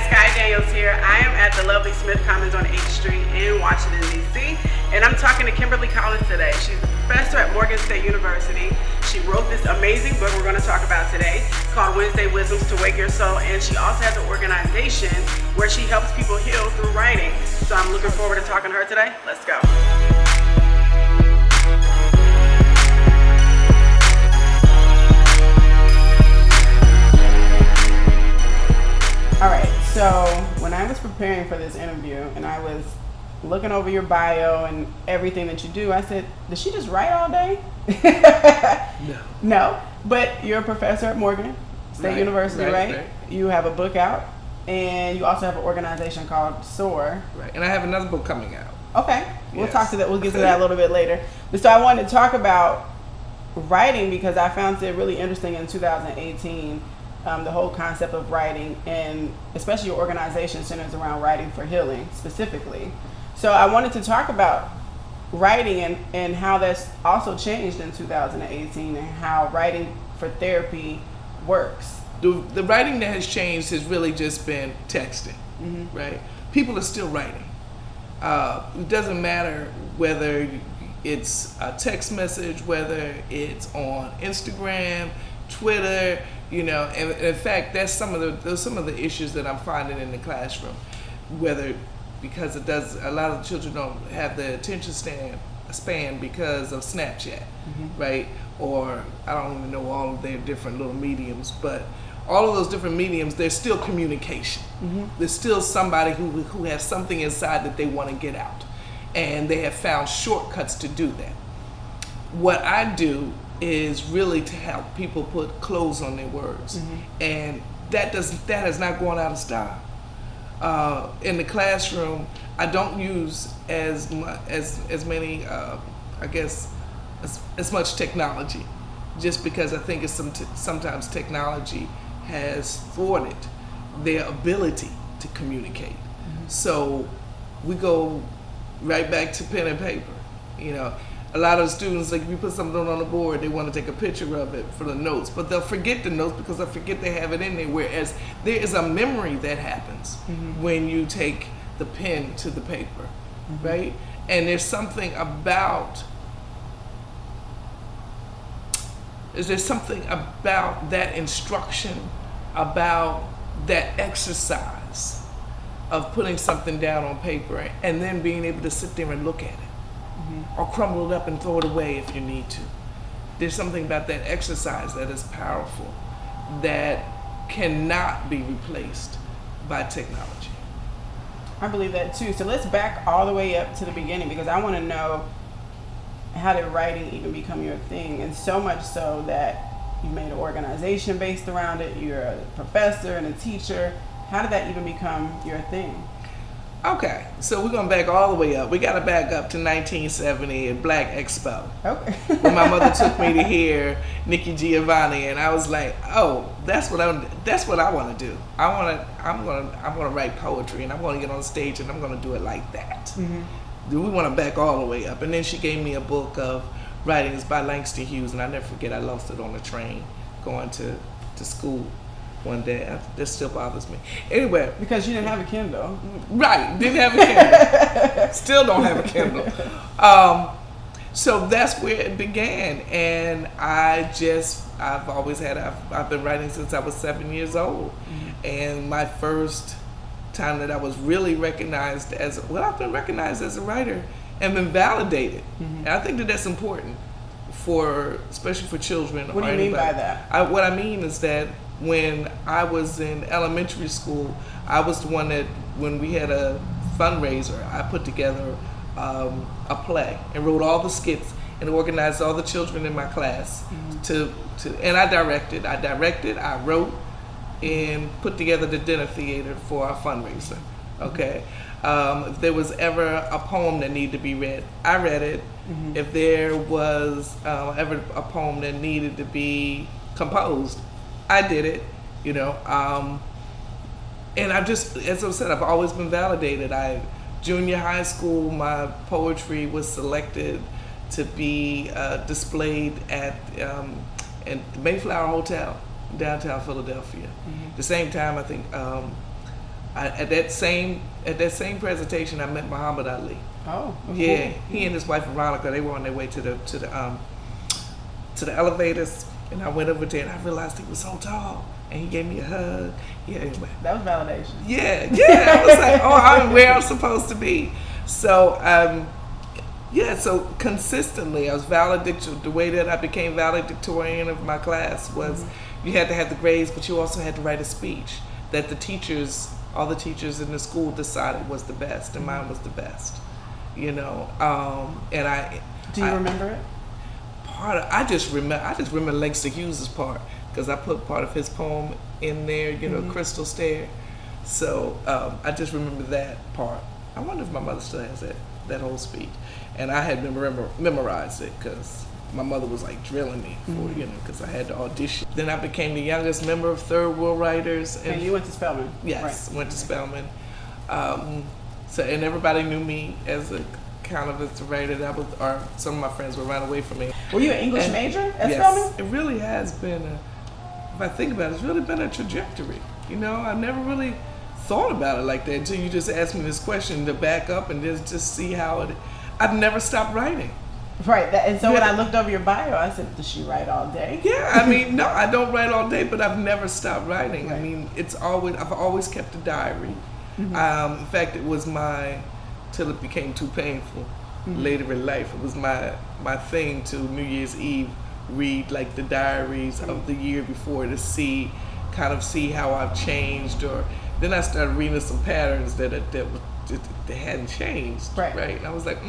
Skyy Daniels here. I am at the lovely Smith Commons on 8th Street in Washington, D.C. And I'm talking to Kimberly Collins today. She's a professor at Morgan State University. She wrote this amazing book we're going to talk about today called Wednesday Wisdoms to Wake Your Soul. And she also has an organization where she helps people heal through writing. So I'm looking forward to talking to her today. Let's go. All right, so when I was preparing for this interview and I was looking over your bio and everything that you do, I said, does she just write all day? No, but you're a professor at Morgan State University, right? You have a book out and you also have an organization called S.O.A.R. Right, and I have another book coming out. Okay, we'll talk to that. We'll get to that a little bit later. But so I wanted to talk about writing because I found it really interesting in 2018. The whole concept of writing, and especially your organization centers around writing for healing specifically. So I wanted to talk about writing and how that's also changed in 2018 and how writing for therapy works. The writing that has changed has really just been texting, right? People are still writing. It doesn't matter whether it's a text message, whether it's on Instagram, Twitter, you know, and in fact, those some of the issues that I'm finding in the classroom. Whether because a lot of the children don't have the attention span because of Snapchat, right? Or I don't even know all of their different little mediums, but all of those different mediums, there's still communication. There's still somebody who has something inside that they want to get out, and they have found shortcuts to do that. What I do is really to help people put clothes on their words, and that has not gone out of style. In the classroom, I don't use as many, I guess, as much technology, just because I think it's sometimes technology has thwarted their ability to communicate. So we go right back to pen and paper, you know. A lot of students, like if you put something on the board, they want to take a picture of it for the notes, but they'll forget the notes because they'll forget they have it in there. Whereas there is a memory that happens when you take the pen to the paper, right? And there's something about that instruction, about that exercise of putting something down on paper and then being able to sit there and look at it. Or crumble it up and throw it away if you need to. There's something about that exercise that is powerful, that cannot be replaced by technology. I believe that too. So let's back all the way up to the beginning, because I want to know, how did writing even become your thing? And so much so that you made an organization based around it, you're a professor and a teacher. How did that even become your thing? Okay, so we're gonna back all the way up. We gotta back up to 1970 at Black Expo. Okay. When my mother took me to hear Nikki Giovanni, and I was like, "Oh, that's what I want to do. I'm gonna write poetry, and I'm gonna get on stage, and I'm gonna do it like that." We want to back all the way up, and then she gave me a book of writings by Langston Hughes, and I never forget. I lost it on the train going to school one day. That still bothers me. Anyway, because you didn't have a Kindle. Right, didn't have a Kindle. Still don't have a Kindle. So that's where it began, and I've always had. I've been writing since I was 7 years old, and my first time that I was really recognized I've been recognized as a writer and been validated, and I think that that's important especially for children. What do you mean by that? What I mean is that when I was in elementary school, I was the one that, when we had a fundraiser, I put together a play and wrote all the skits and organized all the children in my class and I directed, I wrote, and put together the dinner theater for our fundraiser. Okay. If there was ever a poem that needed to be read, I read it. If there was ever a poem that needed to be composed, I did it, you know, and as I said, I've always been validated. Junior high school, my poetry was selected to be displayed at the Mayflower Hotel, downtown Philadelphia. At the same time, I think at that same presentation, I met Muhammad Ali. Oh, Yeah, cool. he and his wife Veronica, they were on their way to the elevators, and I went over there and I realized he was so tall, and he gave me a hug. Yeah, anyway. That was validation. Yeah. I was like, oh, I'm where I'm supposed to be. So, so consistently, I was valedictorian. The way that I became valedictorian of my class was you had to have the grades, but you also had to write a speech that all the teachers in the school decided was the best, and mine was the best. You know, and Do you remember it? I just remember Langston Hughes's part, because I put part of his poem in there, you know, Crystal Stare. So I just remember that part. I wonder if my mother still has that whole speech. And I had memorized it because my mother was like drilling me for, you know, because I had to audition. Then I became the youngest member of Third World Writers. And you went to Spelman? Yes, right. Went to Spelman. And everybody knew me as a kind of a writer. Or some of my friends would run away from me. Were you an English major at yes, Spelman? It really has been if I think about it, it's really been a trajectory. You know, I never really thought about it like that until you just asked me this question to back up and just see how it. I've never stopped writing. Right, and so when I looked over your bio, I said, does she write all day? Yeah, I mean, no, I don't write all day, but I've never stopped writing. Right. I mean, I've always kept a diary. In fact, it was till it became too painful later in life. It was my thing to New Year's Eve read like the diaries of the year before to see how I've changed. Or then I started reading some patterns that hadn't changed, right? And I was like,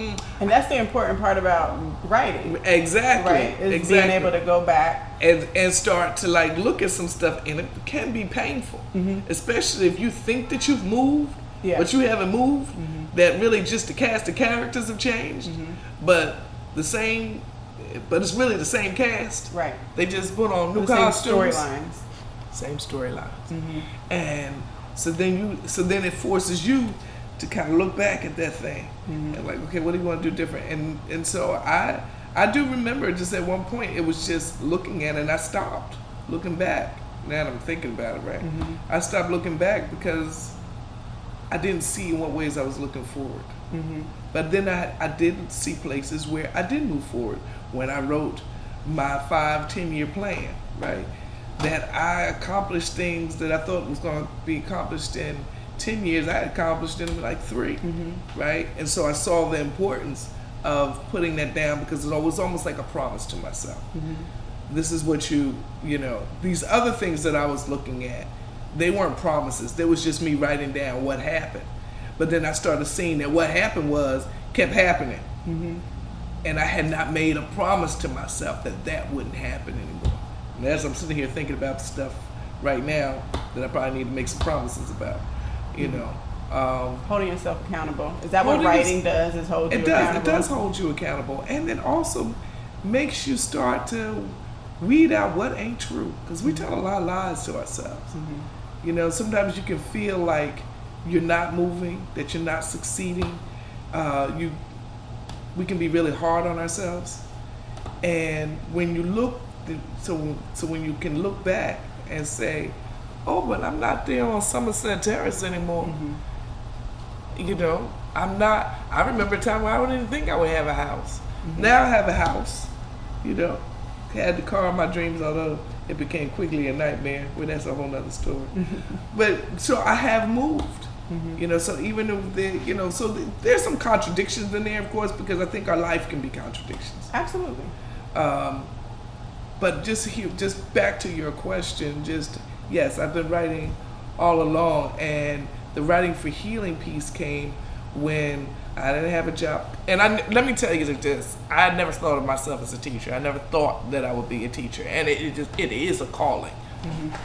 And that's the important part about writing. Exactly. Right? Is being able to go back and start to like look at some stuff, and it can be painful, especially if you think that you've moved, but you haven't moved. That really just the cast of characters have changed, but it's really the same cast. Right. They just put on new costumes. Same storylines. And so then it forces you to kind of look back at that thing and like, okay, what do you want to do different? And so I do remember just at one point it was just looking at it, and I stopped looking back. Now that I'm thinking about it, right? I stopped looking back because I didn't see in what ways I was looking forward. But then I did see places where I did move forward when I wrote my 5-10 year plan, right? That I accomplished things that I thought was going to be accomplished in 10 years, I had accomplished in like 3, right? And so I saw the importance of putting that down because it was almost like a promise to myself. This is what you know, these other things that I was looking at, they weren't promises. They was just me writing down what happened. But then I started seeing that what happened kept happening. And I had not made a promise to myself that wouldn't happen anymore. And as I'm sitting here thinking about stuff right now that I probably need to make some promises about. You know, holding yourself accountable. Is that what writing does? Is hold you accountable? It does hold you accountable, and then also makes you start to weed out what ain't true, because we tell a lot of lies to ourselves. You know, sometimes you can feel like you're not moving, that you're not succeeding. We can be really hard on ourselves, and when you look, so when you can look back and say, oh, but I'm not there on Somerset Terrace anymore. You know, I'm not. I remember a time where I didn't even think I would have a house. Now I have a house. You know, had the car of my dreams, although it became quickly a nightmare. Well, that's a whole nother story. But so I have moved. You know, so even though there's some contradictions in there, of course, because I think our life can be contradictions. Absolutely. But just back to your question, yes, I've been writing all along, and the writing for healing piece came when I didn't have a job. And let me tell you this, I had never thought of myself as a teacher. I never thought that I would be a teacher, and it is a calling,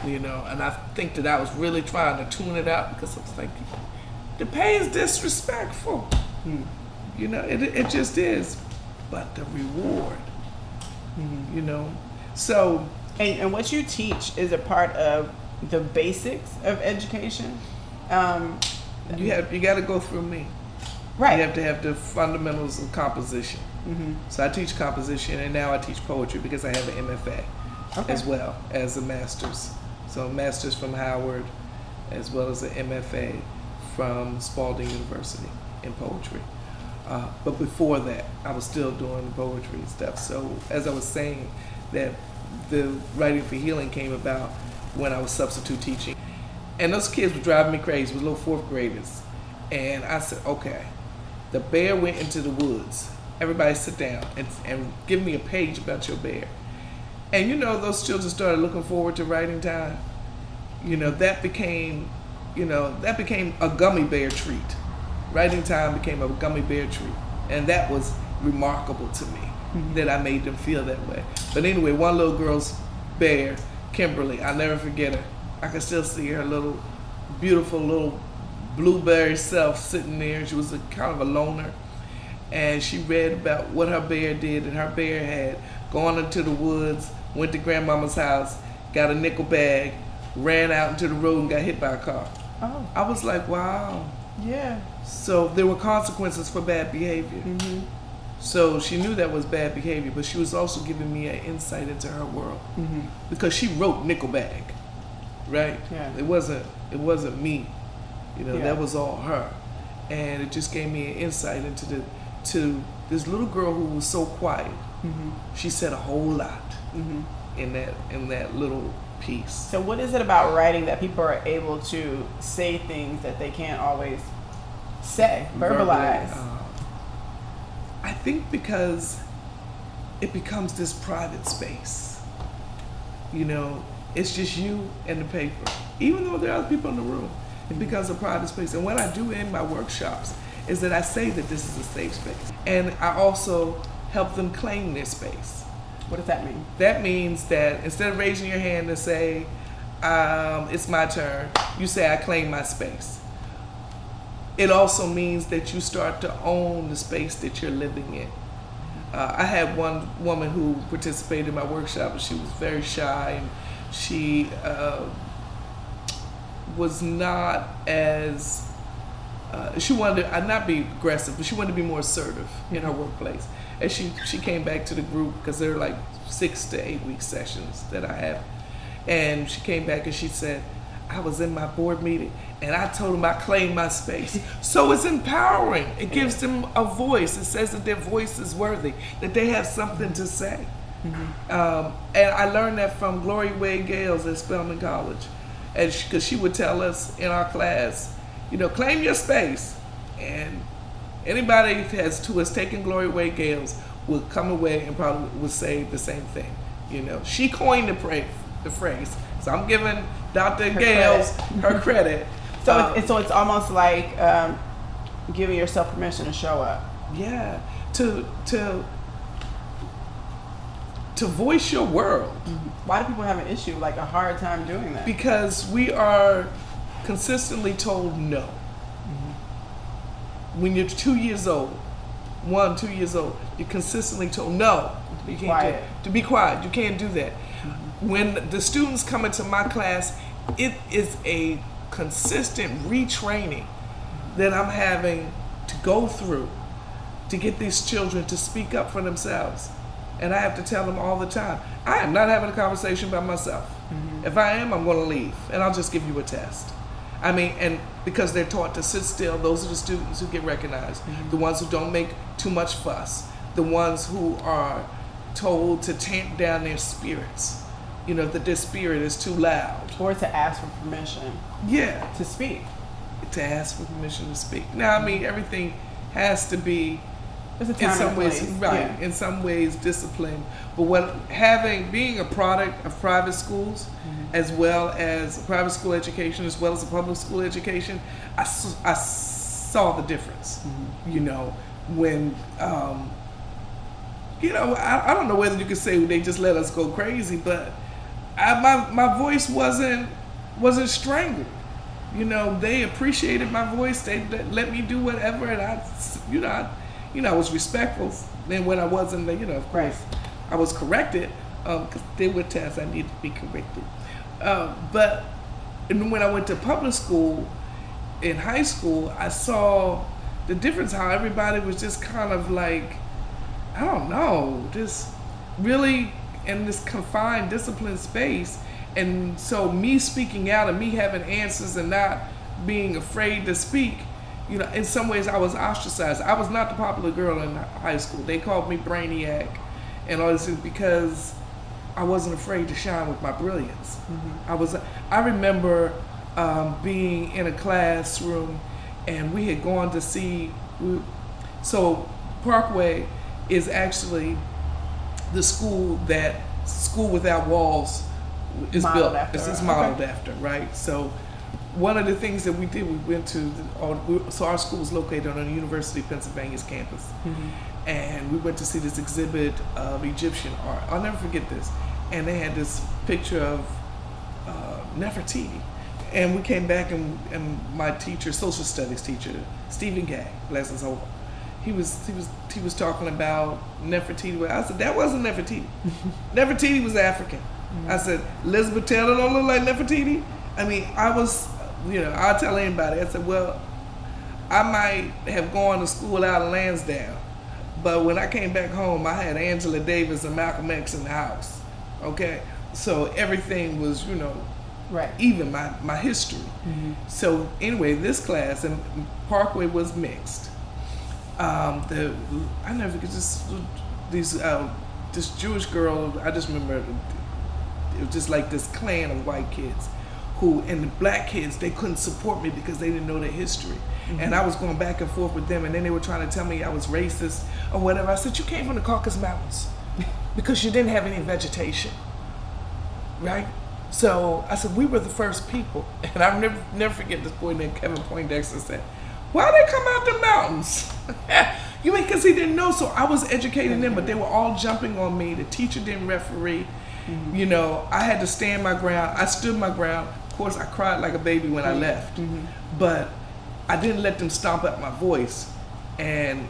you know, and I think that I was really trying to tune it out because I was like, the pay is disrespectful, you know, it just is, but the reward, you know, so. And what you teach is a part of the basics of education. You got to go through me. Right. You have to have the fundamentals of composition. So I teach composition, and now I teach poetry because I have an MFA as well as a master's. So master's from Howard, as well as an MFA from Spalding University in poetry. But before that, I was still doing poetry and stuff. So as I was saying, that the Writing for Healing came about when I was substitute teaching. And those kids were driving me crazy, with little fourth graders. And I said, okay, the bear went into the woods. Everybody sit down and give me a page about your bear. And you know, those children started looking forward to writing time. You know, that became a gummy bear treat. Writing time became a gummy bear treat. And that was remarkable to me, that I made them feel that way. But anyway, one little girl's bear, Kimberly, I'll never forget her. I can still see her little, beautiful little blueberry self sitting there. She was a kind of a loner. And she read about what her bear did, and her bear had gone into the woods, went to grandmama's house, got a nickel bag, ran out into the road and got hit by a car. Oh. I was like, wow. Yeah. So there were consequences for bad behavior. So she knew that was bad behavior, but she was also giving me an insight into her world, because she wrote nickel bag, right? Yeah. It wasn't me, you know. Yeah. That was all her, and it just gave me an insight to this little girl who was so quiet. She said a whole lot in that little piece. So what is it about writing that people are able to say things that they can't always say, verbalize? I think because it becomes this private space. You know, it's just you and the paper. Even though there are other people in the room, it becomes a private space. And what I do in my workshops is that I say that this is a safe space. And I also help them claim their space. What does that mean? That means that instead of raising your hand and say, it's my turn, you say, I claim my space. It also means that you start to own the space that you're living in. I had one woman who participated in my workshop, and she was very shy, and she was not as, she wanted to not be aggressive, but she wanted to be more assertive in her workplace. And she came back to the group, because there are like 6 to 8 week sessions that I have. And she came back and she said, I was in my board meeting and I told them I claimed my space. So it's empowering. It gives them a voice. It says that their voice is worthy, that they have something to say. And I learned that from Gloria Wade Gales at Spelman College. And because she would tell us in our class, you know, claim your space. And anybody who has taken Gloria Wade Gales will come away and probably will say the same thing. You know, she coined the phrase. So I'm giving Dr. Gales her credit. So it's almost like giving yourself permission to show up. Yeah, to voice your world. Why do people have an issue, like a hard time doing that? Because we are consistently told no. When you're 2 years old, 2 years old, you're consistently told no. You can't to be quiet. You can't do that. When the students come into my class, it is a consistent retraining that I'm having to go through to get these children to speak up for themselves. And I have to tell them all the time, I am not having a conversation by myself. If I am, I'm going to leave, and I'll just give you a test. I mean, and because they're taught to sit still, those are the students who get recognized. The ones who don't make too much fuss. The ones who are told to tamp down their spirits. You know, that their spirit is too loud. Or to ask for permission. Yeah. To speak. To ask for permission to speak. Now, I mean, everything has to be, There's a time in some and a ways, place. right, Yeah. in some ways disciplined. But being a product of private schools, as well as private school education, as well as a public school education, I saw the difference. You know, when, you know, I don't know whether you could say they just let us go crazy, but my voice wasn't strangled. You know, they appreciated my voice. They let me do whatever, and I was respectful. Then when I wasn't, you know, of course, I was corrected, because there were times I needed to be corrected. But when I went to public school in high school, I saw the difference, how everybody was just kind of like, I don't know, just really in this confined, disciplined space. And so me speaking out and me having answers and not being afraid to speak, you know, in some ways I was ostracized. I was not the popular girl in high school. They called me Brainiac and all this because I wasn't afraid to shine with my brilliance. I remember being in a classroom and we had gone to see, so Parkway is actually the school that School Without Walls is Modeled built. after, It's okay. modeled after, right? So one of the things that we did, we went to, so our school was located on the University of Pennsylvania's campus. And we went to see this exhibit of Egyptian art. I'll never forget this. And they had this picture of Nefertiti. And we came back and my teacher, social studies teacher, Stephen Gay, bless his soul, he was talking about Nefertiti. I said, that wasn't Nefertiti. Nefertiti was African. I said, Elizabeth Taylor don't look like Nefertiti? I mean, I was, you know, I'll tell anybody. I said, well, I might have gone to school out of Lansdowne, but when I came back home, I had Angela Davis and Malcolm X in the house, okay? So everything was, you know, Right. even my history. So anyway, this class, and Parkway was mixed. I never forget this Jewish girl, I just remember it was just like this clan of white kids who, and the black kids, they couldn't support me because they didn't know their history. And I was going back and forth with them, and then they were trying to tell me I was racist or whatever. I said, you came from the Caucasus Mountains because you didn't have any vegetation, right? So I said, we were the first people. And I'll never forget this boy named Kevin Poindexter said, why they come out the mountains? You mean because he didn't know? So I was educating them, but they were all jumping on me. The teacher didn't referee. You know, I had to stand my ground. I stood my ground. Of course, I cried like a baby when I left. But I didn't let them stomp up my voice. And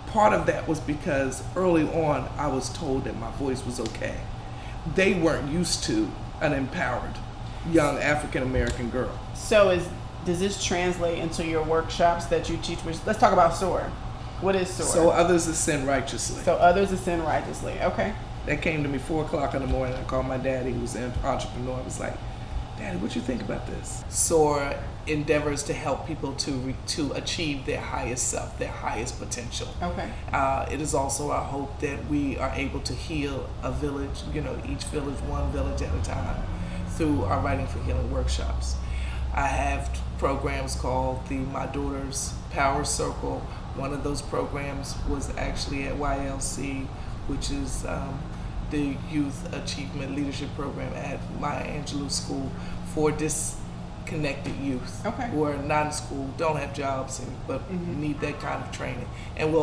part of that was because early on, I was told that my voice was okay. They weren't used to an empowered young African-American girl. So does this translate into your workshops that you teach? Let's talk about SOAR. What is SOAR? So others ascend righteously. So others ascend righteously. Okay. That came to me 4 o'clock in the morning. I called my daddy, who was an entrepreneur. I was like, Daddy, what you think about this? SOAR endeavors to help people to achieve their highest self, their highest potential. Okay. It is also our hope that we are able to heal a village, you know, each village, one village at a time, through our Writing for Healing workshops. I have programs called the My Daughter's Power Circle. One of those programs was actually at YLC, which is the Youth Achievement Leadership Program at Maya Angelou School for disconnected youth who are not in school, don't have jobs, but need that kind of training. And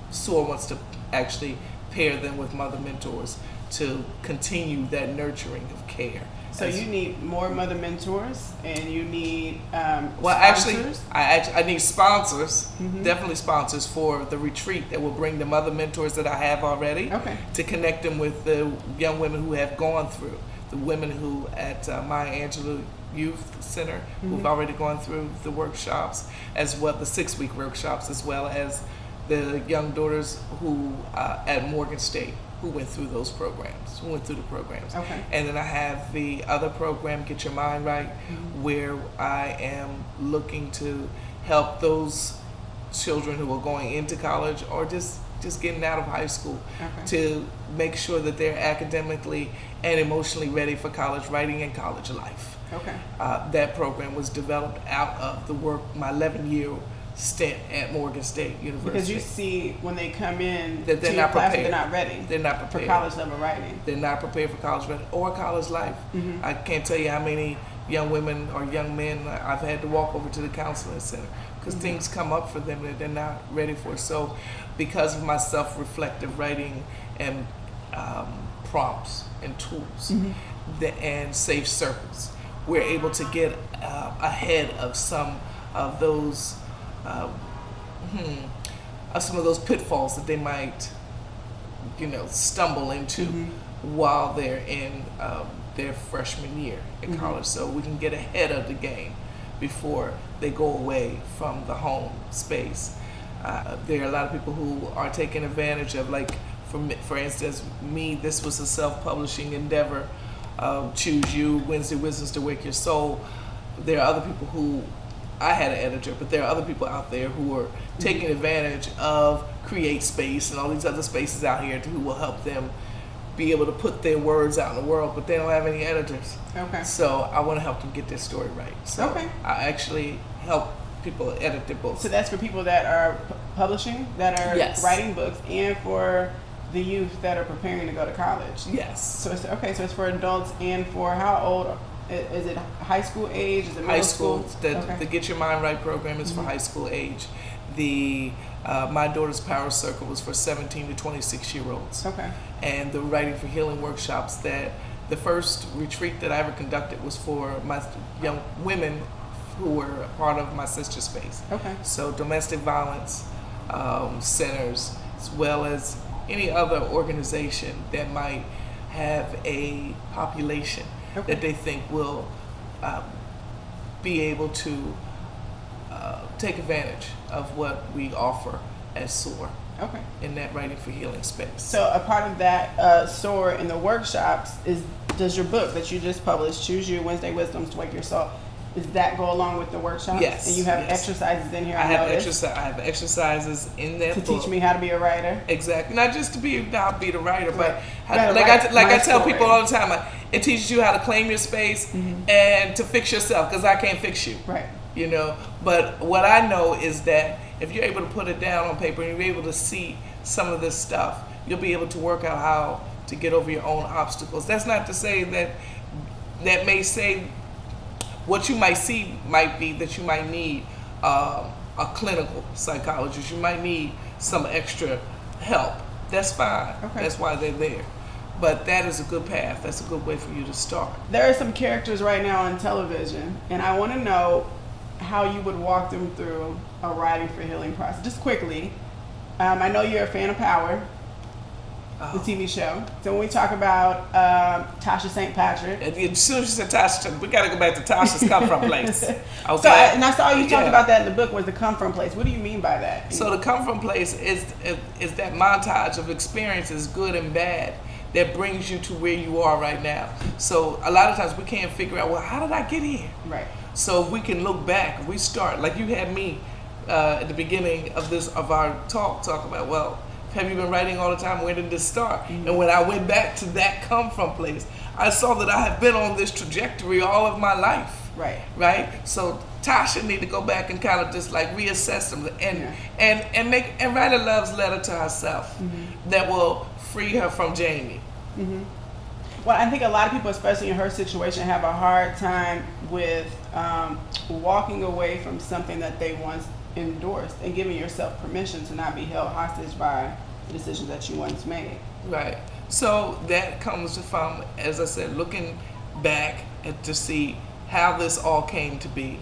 SOAR wants to actually pair them with mother mentors to continue that nurturing of care. So you need more mother mentors, and you need well, sponsors? actually, I need sponsors, definitely sponsors for the retreat that will bring the mother mentors that I have already to connect them with the young women who have gone through, the women who at Maya Angelou Youth Center who've already gone through the workshops, as well the 6-week workshops, as well as the young daughters who at Morgan State who went through the programs. Okay. And then I have the other program, Get Your Mind Right, where I am looking to help those children who are going into college or just getting out of high school to make sure that they're academically and emotionally ready for college writing and college life. Okay. That program was developed out of the work, my 11-year stint at Morgan State University. Because you see when they come in that they're to not your class, prepared. they're not ready. They're not prepared for college level writing. They're not prepared for college writing or college life. I can't tell you how many young women or young men I've had to walk over to the counseling center because things come up for them that they're not ready for. So because of my self-reflective writing and prompts and tools and safe circles, we're able to get ahead of some of those pitfalls that they might, stumble into while they're in their freshman year in college. So we can get ahead of the game before they go away from the home space. There are a lot of people who are taking advantage of, like, for instance, me, this was a self-publishing endeavor Choose You, Wednesday Wisdoms to Wake Your Soul. There are other people who, I had an editor, but there are other people out there who are taking advantage of Create Space and all these other spaces out here who will help them be able to put their words out in the world, but they don't have any editors. Okay. So I want to help them get their story right. So I actually help people edit their books. So that's for people that are publishing, that are writing books, and for the youth that are preparing to go to college. Yes. So it's so it's for adults and for how old? Is it high school age? Is it middle school? The Get Your Mind Right program is for high school age. The My Daughter's Power Circle was for 17 to 26-year-olds. Okay. And the Writing for Healing workshops, that the first retreat that I ever conducted was for my young women who were part of my sister space. Okay. So domestic violence centers, as well as any other organization that might have a population that they think will be able to take advantage of what we offer as SOAR in that Writing for Healing space. So a part of that SOAR in the workshops does your book that you just published, Choose You, Wednesday Wisdoms to Wake Your Soul, does that go along with the workshops? Yes. And you have exercises in here. I have exercises in that to book. Teach me how to be a writer. Exactly. Not just to be the writer, but I tell people all the time, it teaches you how to claim your space and to fix yourself, because I can't fix you. Right. You know, but what I know is that if you're able to put it down on paper and you're able to see some of this stuff, you'll be able to work out how to get over your own obstacles. That's not to say that may say what you might see might be that you might need a clinical psychologist. You might need some extra help. That's fine. Okay. That's why they're there. But that is a good path. That's a good way for you to start. There are some characters right now on television, and I want to know how you would walk them through a Writing for Healing process. Just quickly, I know you're a fan of Power, the TV show. So when we talk about Tasha St. Patrick. As soon as you said Tasha, we got to go back to Tasha's come from place. Okay. So I saw you talk about that in the book, was the come from place. What do you mean by that? So the come from place is that montage of experiences, good and bad, that brings you to where you are right now. So a lot of times we can't figure out, well, how did I get here? Right. So if we can look back, we start, like you had me at the beginning of our talk about, well, have you been writing all the time? Where did this start? Mm-hmm. And when I went back to that come from place, I saw that I have been on this trajectory all of my life. Right. Right? So Tasha need to go back and kind of just like reassess them and write a love's letter to herself that will free her from Jamie. Mm-hmm. Well, I think a lot of people, especially in her situation, have a hard time with walking away from something that they once endorsed and giving yourself permission to not be held hostage by the decisions that you once made. Right. So that comes from, as I said, looking back to see how this all came to be,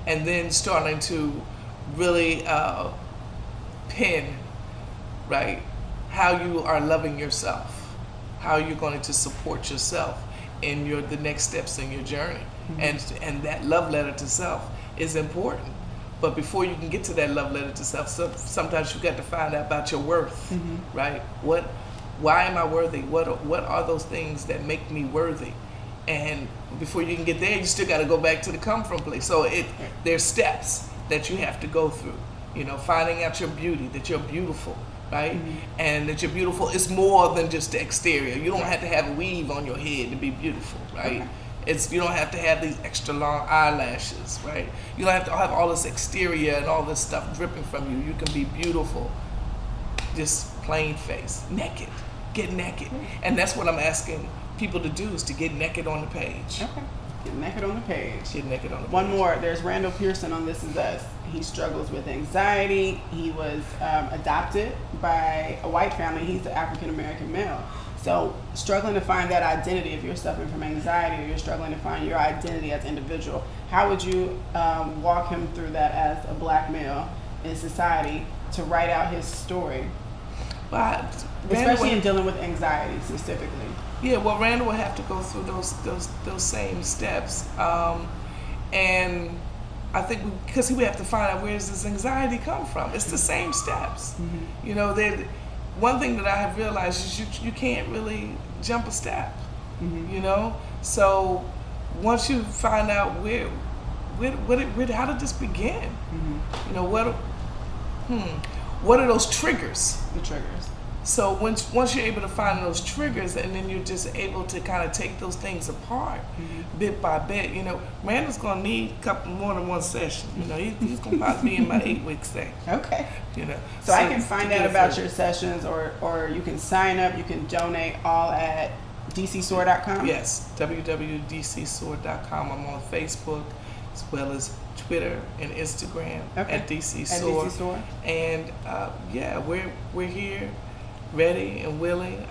and then starting to really pin, right, how you are loving yourself, how you're going to support yourself in the next steps in your journey. Mm-hmm. And that love letter to self is important. But before you can get to that love letter to self, sometimes you got to find out about your worth, right? Why am I worthy? What are those things that make me worthy? And before you can get there, you still got to go back to the come from place. So there's steps that you have to go through. You know, finding out your beauty, that you're beautiful, right? Mm-hmm. And that you're beautiful is more than just the exterior. You don't have to have a weave on your head to be beautiful, right? Okay. You don't have to have these extra long eyelashes, right? You don't have to have all this exterior and all this stuff dripping from you. You can be beautiful, just plain face, naked. Get naked. And that's what I'm asking people to do, is to get naked on the page. Okay. Get naked on the page. Get naked on the page. One more. There's Randall Pearson on This Is Us. He struggles with anxiety. He was adopted by a white family. He's an African-American male. So struggling to find that identity, if you're suffering from anxiety or you're struggling to find your identity as an individual, how would you walk him through that as a black male in society to write out his story? Well, especially in dealing with anxiety specifically. Yeah, well, Randall will have to go through those same steps. And I think because he would have to find out, where does this anxiety come from? It's the same steps. Mm-hmm. You know, one thing that I have realized is you can't really jump a step, you know? So once you find out how did this begin? You know, what are those triggers? The triggers. So once you're able to find those triggers, and then you're just able to kind of take those things apart bit by bit. You know, Randall's gonna need a couple more than one session. You know, he's gonna probably be in my 8-week stay. Okay. You know, so I can find out about your sessions, or you can sign up. You can donate all at dcsoar.com. Yes, www.dcsoar.com. I'm on Facebook as well as Twitter and Instagram at DC SOAR. And yeah, we're here, ready and willing.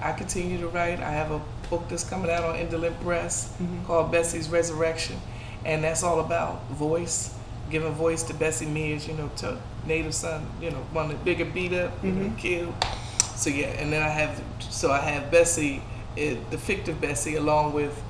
I continue to write. I have a book that's coming out on indolent breasts called Bessie's Resurrection, and that's all about voice, giving voice to Bessie Mears, you know, to Native son, you know, one of the bigger beat up, you know, killed. So yeah, and then I have Bessie, the fictive Bessie, along with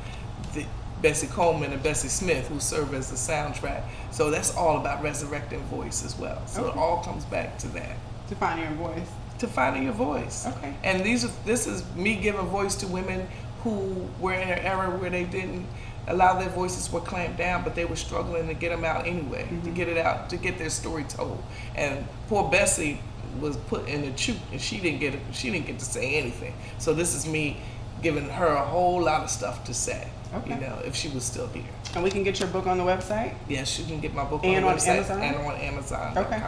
the Bessie Coleman and Bessie Smith, who serve as the soundtrack. So that's all about resurrecting voice as well. So it all comes back to that. To finding your voice. To finding your voice. Okay. And this is me giving voice to women who were in an era where they didn't, a lot of their voices were clamped down, but they were struggling to get them out anyway, to get it out, to get their story told. And poor Bessie was put in the chute, and she didn't get to say anything. So this is me giving her a whole lot of stuff to say. Okay. You know, if she was still here. And we can get your book on the website? Yes, you can get my book and on the website Amazon? and on Amazon.com. Okay.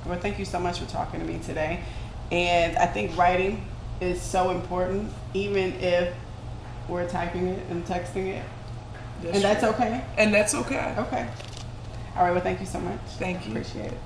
Well, thank you so much for talking to me today. And I think writing is so important, even if we're typing it and texting it. That's okay? And that's okay. Okay. All right, well, thank you so much. Thank you. Appreciate it.